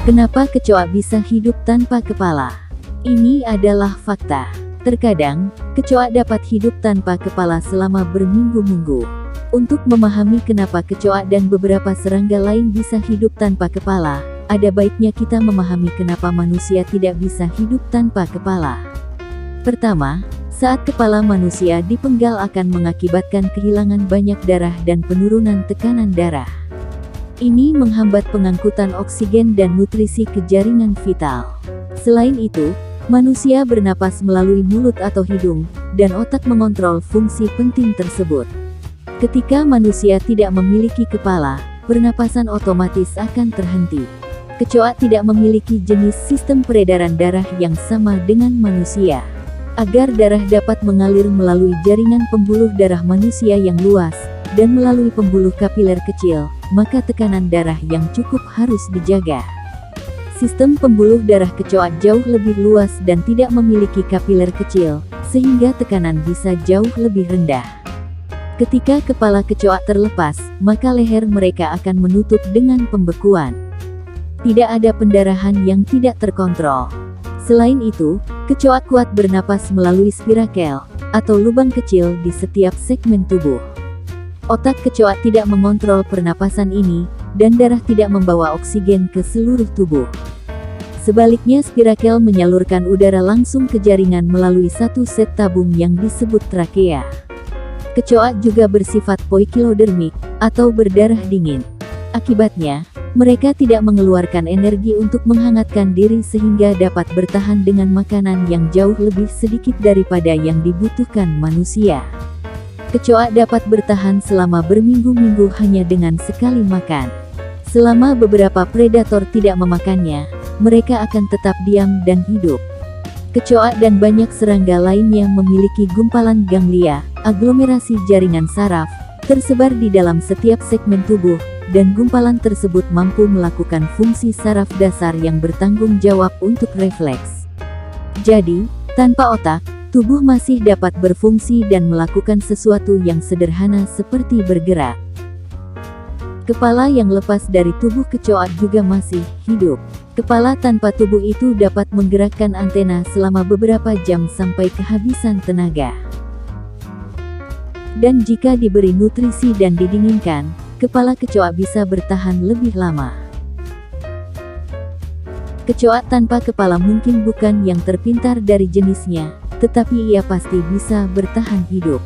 Kenapa kecoa bisa hidup tanpa kepala? Ini adalah fakta. Terkadang, kecoa dapat hidup tanpa kepala selama berminggu-minggu. Untuk memahami kenapa kecoa dan beberapa serangga lain bisa hidup tanpa kepala, ada baiknya kita memahami kenapa manusia tidak bisa hidup tanpa kepala. Pertama, saat kepala manusia dipenggal akan mengakibatkan kehilangan banyak darah dan penurunan tekanan darah. Ini menghambat pengangkutan oksigen dan nutrisi ke jaringan vital. Selain itu, manusia bernapas melalui mulut atau hidung, dan otak mengontrol fungsi penting tersebut. Ketika manusia tidak memiliki kepala, pernapasan otomatis akan terhenti. Kecoa tidak memiliki jenis sistem peredaran darah yang sama dengan manusia. Agar darah dapat mengalir melalui jaringan pembuluh darah manusia yang luas, dan melalui pembuluh kapiler kecil, maka tekanan darah yang cukup harus dijaga. Sistem pembuluh darah kecoa jauh lebih luas dan tidak memiliki kapiler kecil, sehingga tekanan bisa jauh lebih rendah. Ketika kepala kecoa terlepas, maka leher mereka akan menutup dengan pembekuan. Tidak ada pendarahan yang tidak terkontrol. Selain itu, kecoa kuat bernapas melalui spirakel, atau lubang kecil di setiap segmen tubuh. Otak kecoa tidak mengontrol pernapasan ini, dan darah tidak membawa oksigen ke seluruh tubuh. Sebaliknya spirakel menyalurkan udara langsung ke jaringan melalui satu set tabung yang disebut trakea. Kecoa juga bersifat poikilodermik, atau berdarah dingin. Akibatnya, mereka tidak mengeluarkan energi untuk menghangatkan diri sehingga dapat bertahan dengan makanan yang jauh lebih sedikit daripada yang dibutuhkan manusia. Kecoa dapat bertahan selama berminggu-minggu hanya dengan sekali makan. Selama beberapa predator tidak memakannya, mereka akan tetap diam dan hidup. Kecoa dan banyak serangga lainnya memiliki gumpalan ganglia, aglomerasi jaringan saraf, tersebar di dalam setiap segmen tubuh, dan gumpalan tersebut mampu melakukan fungsi saraf dasar yang bertanggung jawab untuk refleks. Jadi, tanpa otak, tubuh masih dapat berfungsi dan melakukan sesuatu yang sederhana seperti bergerak. Kepala yang lepas dari tubuh kecoa juga masih hidup. Kepala tanpa tubuh itu dapat menggerakkan antena selama beberapa jam sampai kehabisan tenaga. Dan jika diberi nutrisi dan didinginkan, kepala kecoa bisa bertahan lebih lama. Kecoa tanpa kepala mungkin bukan yang terpintar dari jenisnya, tetapi ia pasti bisa bertahan hidup.